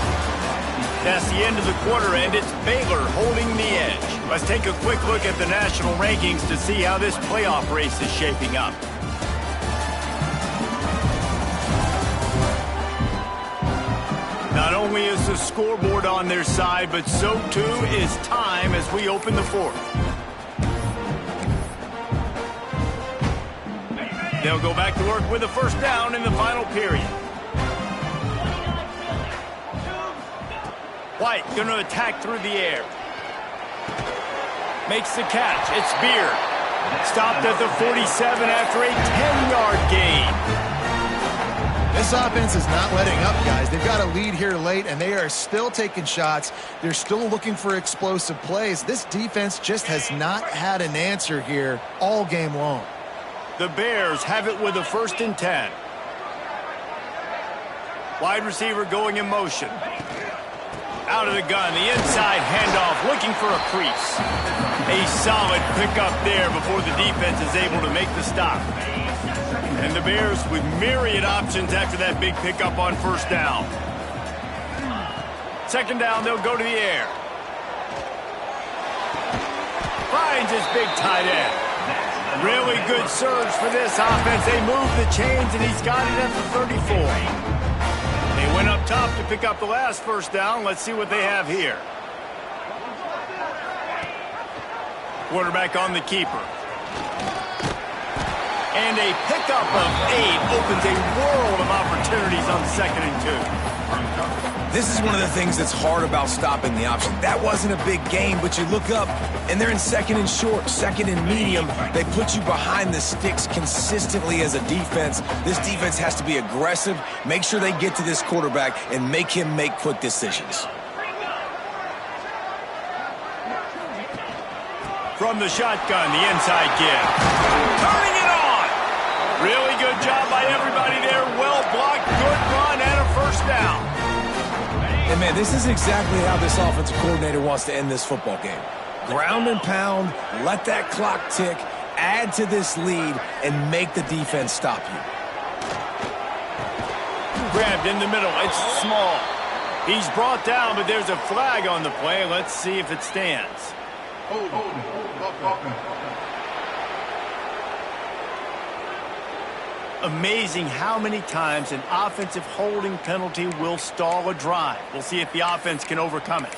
That's the end of the quarter, and it's Baylor holding the edge. Let's take a quick look at the national rankings to see how this playoff race is shaping up. Not only is the scoreboard on their side, but so too is time as we open the fourth. They'll go back to work with a first down in the final period. White going to attack through the air. Makes the catch. It's Beard. Stopped at the 47 after a 10-yard gain. This offense is not letting up, guys. They've got a lead here late, and they are still taking shots. They're still looking for explosive plays. This defense just has not had an answer here all game long. The Bears have it with a 1st and 10. Wide receiver going in motion. Out of the gun, the inside handoff, looking for a crease. A solid pickup there before the defense is able to make the stop. And the Bears with myriad options after that big pickup on first down. Second down, they'll go to the air. Finds his big tight end. Really good surge for this offense. They move the chains, and he's got it at the 34. They went up top to pick up the last first down. Let's see what they have here. Quarterback on the keeper. And a pickup of 8 opens a world of opportunities on 2nd and 2. This is one of the things that's hard about stopping the option. That wasn't a big gain, but you look up, and they're in 2nd and short, 2nd and medium. They put you behind the sticks consistently as a defense. This defense has to be aggressive, make sure they get to this quarterback, and make him make quick decisions. From the shotgun, the inside give. Turning it on! Really good job by everybody there. Well blocked, good run, and a first down. And, man, this is exactly how this offensive coordinator wants to end this football game. Ground and pound, let that clock tick, add to this lead, and make the defense stop you. Grabbed in the middle. It's small. He's brought down, but there's a flag on the play. Let's see if it stands. Amazing how many times an offensive holding penalty will stall a drive. We'll see if the offense can overcome it.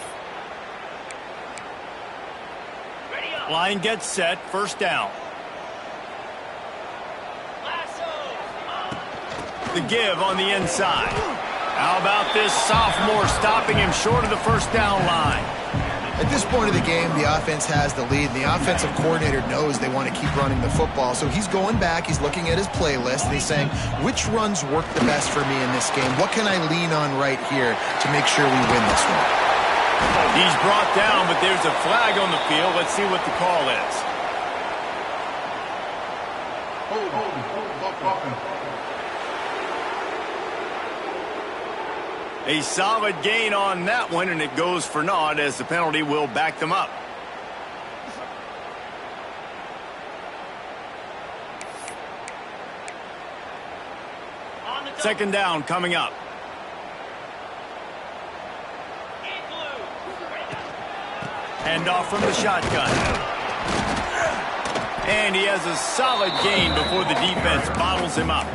Line gets set, first down. The give on the inside. How about this sophomore stopping him short of the first down line? At this point of the game, the offense has the lead, and the offensive coordinator knows they want to keep running the football. So he's going back, he's looking at his playlist, and he's saying, which runs work the best for me in this game? What can I lean on right here to make sure we win this one? He's brought down, but there's a flag on the field. Let's see what the call is. A solid gain on that one, and it goes for naught as the penalty will back them up. Second down coming up. Hand off from the shotgun. And he has a solid gain before the defense bottles him up.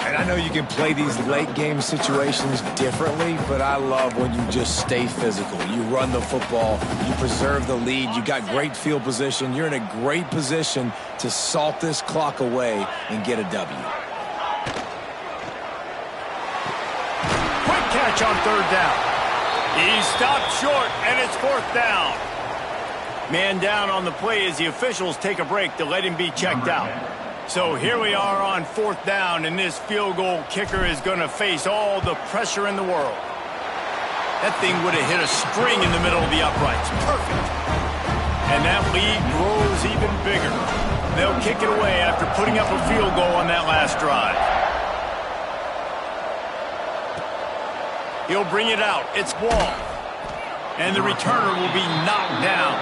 And I know you can play these late game situations differently, but I love when you just stay physical. You run the football, you preserve the lead, you got great field position. You're in a great position to salt this clock away and get a W. Quick catch on third down. He's stopped short, and it's fourth down. Man down on the play as the officials take a break to let him be checked out. So here we are on fourth down, and this field goal kicker is going to face all the pressure in the world. That thing would have hit a string in the middle of the uprights. Perfect. And that lead grows even bigger. They'll kick it away after putting up a field goal on that last drive. He'll bring it out. It's Wall. And the returner will be knocked down.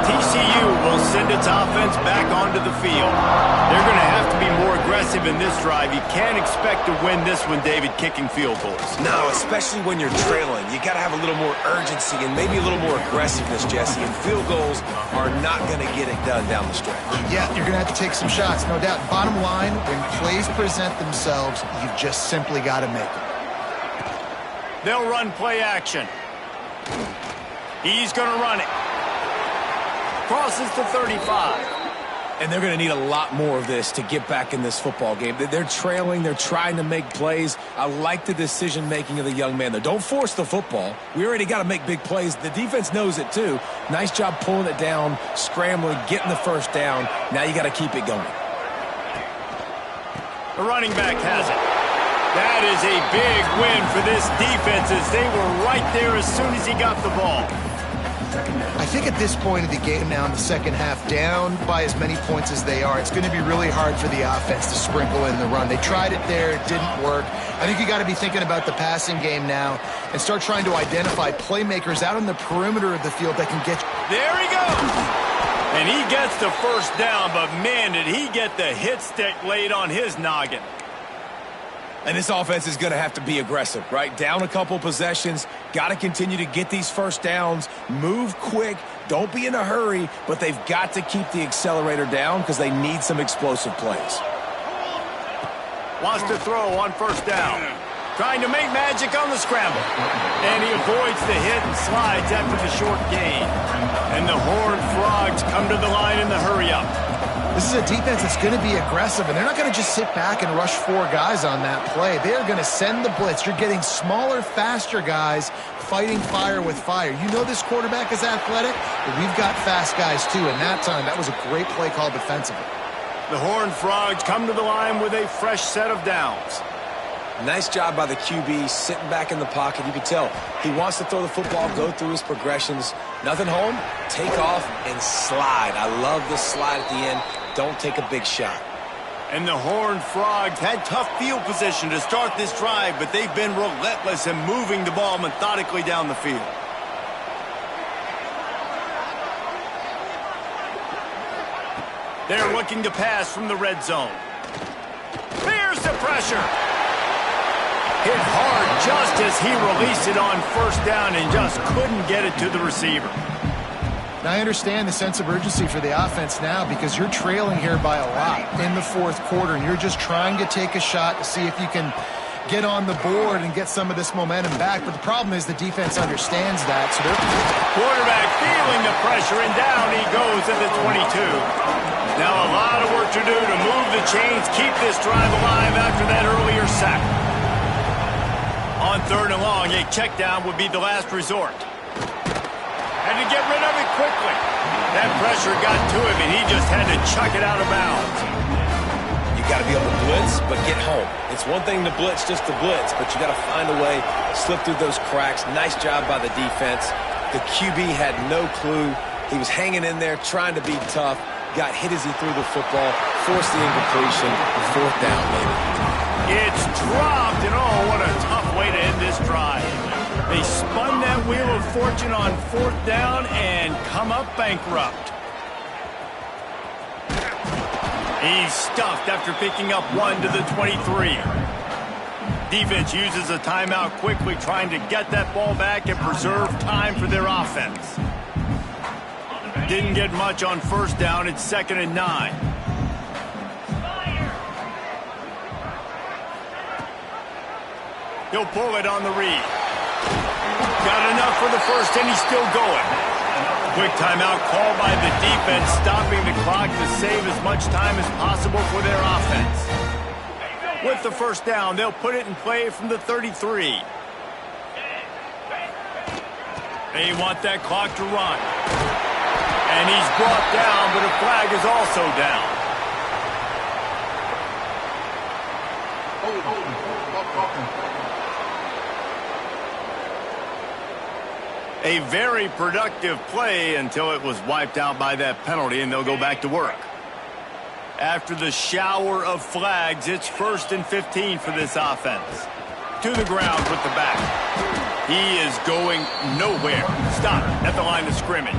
TCU will send its offense back onto the field. They're going to have to be more aggressive in this drive. You can't expect to win this one, David, kicking field goals. No, especially when you're trailing. You got to have a little more urgency and maybe a little more aggressiveness, Jesse. And field goals are not going to get it done down the stretch. Yeah, you're going to have to take some shots, no doubt. Bottom line, when plays present themselves, you've just simply got to make them. They'll run play action. He's going to run it. Crosses to 35. And they're going to need a lot more of this to get back in this football game. They're trailing. They're trying to make plays. I like the decision-making of the young man, though. Don't force the football. We already got to make big plays. The defense knows it, too. Nice job pulling it down, scrambling, getting the first down. Now you got to keep it going. The running back has it. That is a big win for this defense as they were right there as soon as he got the ball. I think at this point of the game now in the second half, down by as many points as they are, it's going to be really hard for the offense to sprinkle in the run. They tried it there. It didn't work. I think you got to be thinking about the passing game now and start trying to identify playmakers out on the perimeter of the field that can get you. There he goes. And he gets the first down, but man, did he get the hit stick laid on his noggin. And this offense is going to have to be aggressive, right? Down a couple possessions, got to continue to get these first downs, move quick, don't be in a hurry, but they've got to keep the accelerator down because they need some explosive plays. Wants to throw on first down. Trying to make magic on the scramble. And he avoids the hit and slides after the short gain. And the Horned Frogs come to the line in the hurry-up. This is a defense that's going to be aggressive, and they're not going to just sit back and rush 4 guys on that play. They are going to send the blitz. You're getting smaller, faster guys fighting fire with fire. You know this quarterback is athletic, but we've got fast guys too, and that time, that was a great play call defensively. The Horned Frogs come to the line with a fresh set of downs. Nice job by the QB sitting back in the pocket. You can tell he wants to throw the football, go through his progressions. Nothing home, take off, and slide. I love the slide at the end. Don't take a big shot. And the Horned Frogs had tough field position to start this drive, but they've been relentless in moving the ball methodically down the field. They're looking to pass from the red zone. Here's the pressure. Hit hard just as he released it on first down and just couldn't get it to the receiver. Now, I understand the sense of urgency for the offense now because you're trailing here by a lot in the fourth quarter, and you're just trying to take a shot to see if you can get on the board and get some of this momentum back. But the problem is the defense understands that. So quarterback feeling the pressure, and down he goes at the 22. Now a lot of work to do to move the chains, keep this drive alive after that earlier sack. On 3rd and long, a check down would be the last resort. And to get rid of it quickly. That pressure got to him, and he just had to chuck it out of bounds. You got to be able to blitz, but get home. It's one thing to blitz just to blitz, but you got to find a way, slip through those cracks. Nice job by the defense. The QB had no clue. He was hanging in there, trying to be tough. Got hit as he threw the football, forced the incompletion. 4th down, maybe. It's dropped, and oh, what a tough way to end this drive. They spun that wheel of fortune on 4th down and come up bankrupt. He's stuffed after picking up 1 to the 23. Defense uses a timeout quickly, trying to get that ball back and preserve time for their offense. Didn't get much on first down. It's 2nd and 9. He'll pull it on the read. Got enough for the first, and he's still going. Quick timeout called by the defense, stopping the clock to save as much time as possible for their offense. With the first down, they'll put it in play from the 33. They want that clock to run. And he's brought down, but a flag is also down. A very productive play until it was wiped out by that penalty, and they'll go back to work. After the shower of flags, it's 1st and 15 for this offense. To the ground with the back. He is going nowhere. Stop at the line of scrimmage.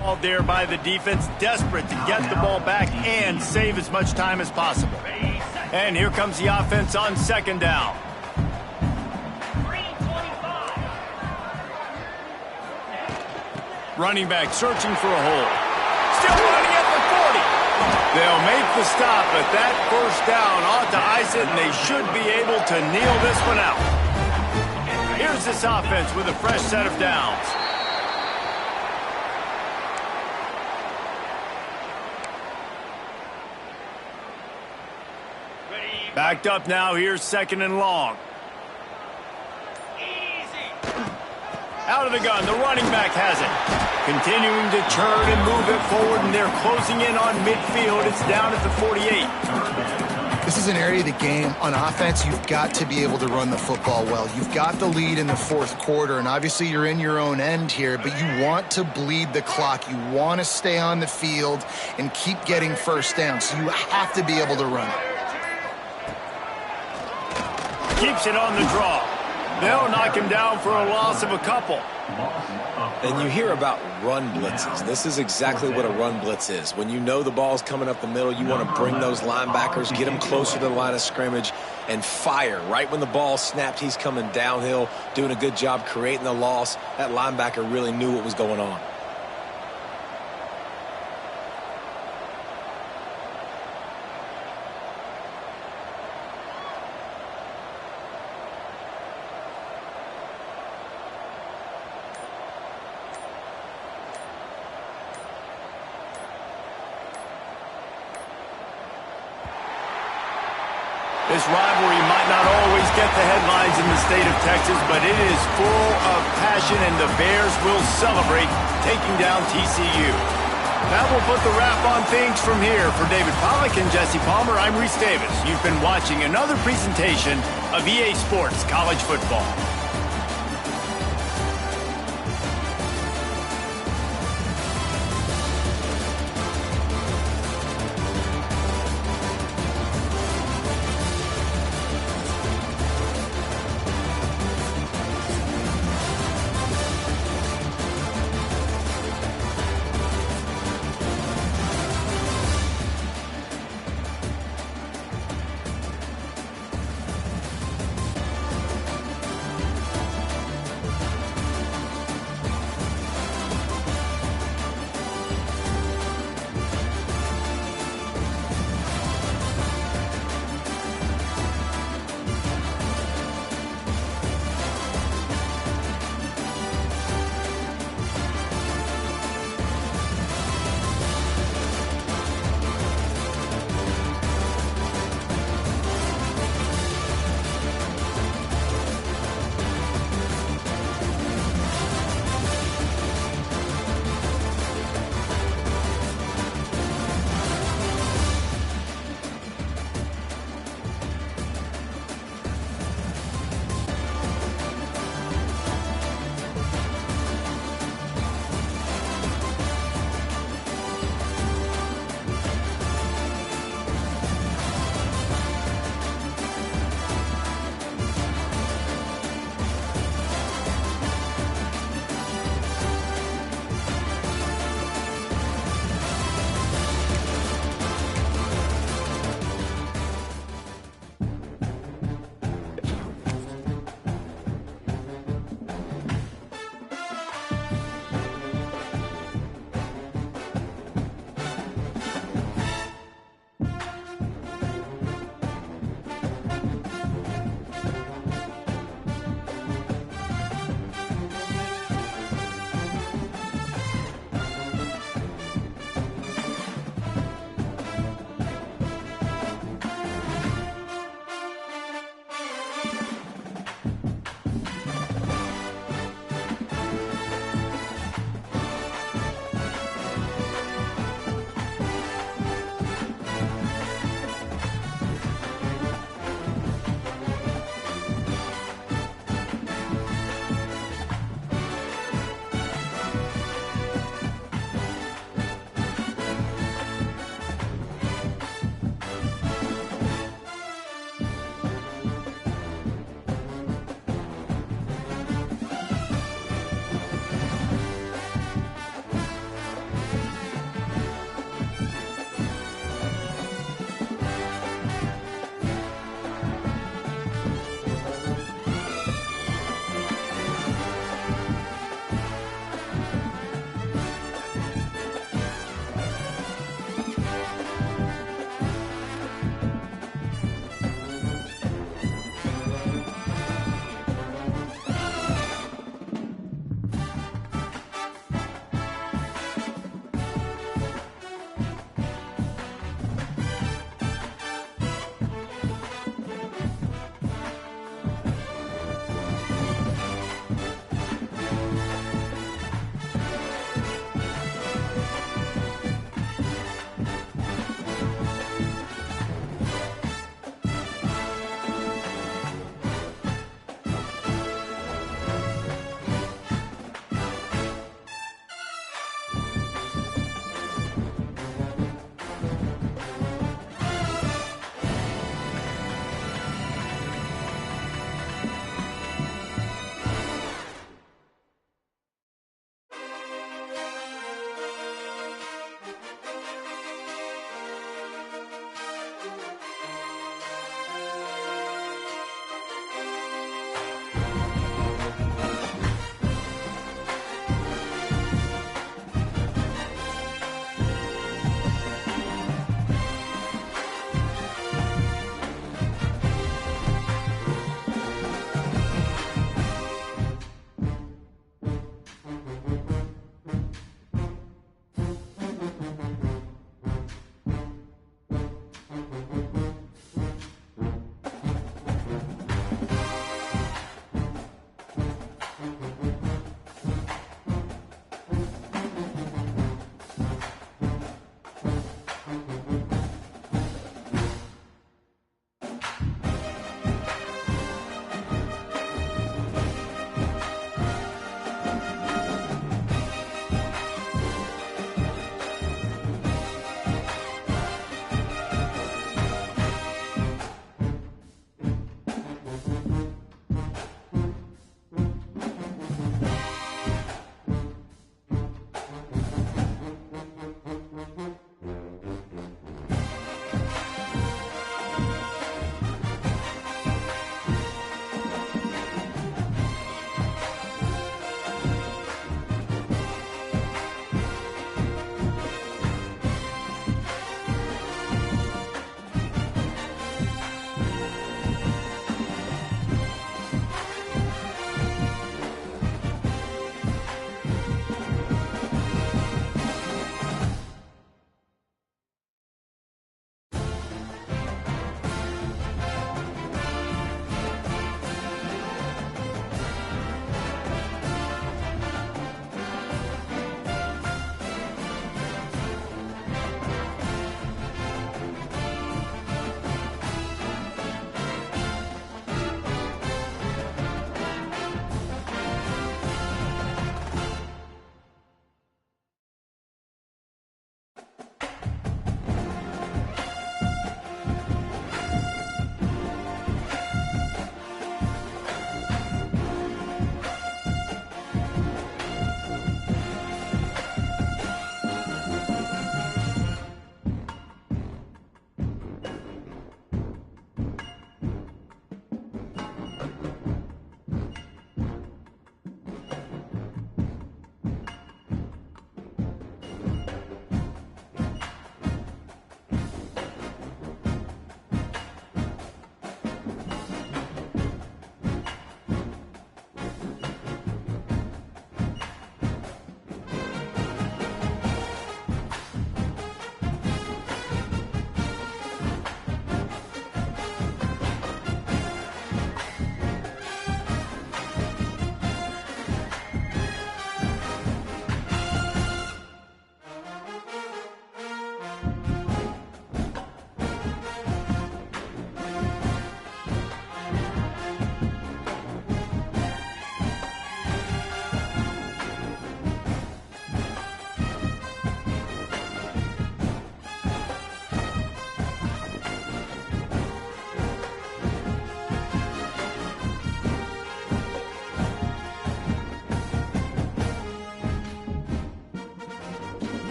All there by the defense, desperate to get the ball back and save as much time as possible. And here comes the offense on 2nd down. Running back searching for a hole. Still running at the 40. They'll make the stop, but that first down ought to ice it, and they should be able to kneel this one out. Here's this offense with a fresh set of downs. Backed up now, here's 2nd and long. Out of the gun, the running back has it. Continuing to churn and move it forward, and they're closing in on midfield. It's down at the 48. This is an area of the game. On offense, you've got to be able to run the football well. You've got the lead in the fourth quarter, and obviously you're in your own end here, but you want to bleed the clock. You want to stay on the field and keep getting first down, so you have to be able to run. Keeps it on the draw. They'll knock him down for a loss of a couple. And you hear about run blitzes. This is exactly what a run blitz is. When you know the ball's coming up the middle, you want to bring those linebackers, get them closer to the line of scrimmage, and fire. Right when the ball snapped, he's coming downhill, doing a good job creating the loss. That linebacker really knew what was going on. This rivalry might not always get the headlines in the state of Texas, but it is full of passion, and the Bears will celebrate taking down TCU. That will put the wrap on things from here. For David Pollack and Jesse Palmer, I'm Reese Davis. You've been watching another presentation of EA Sports College Football.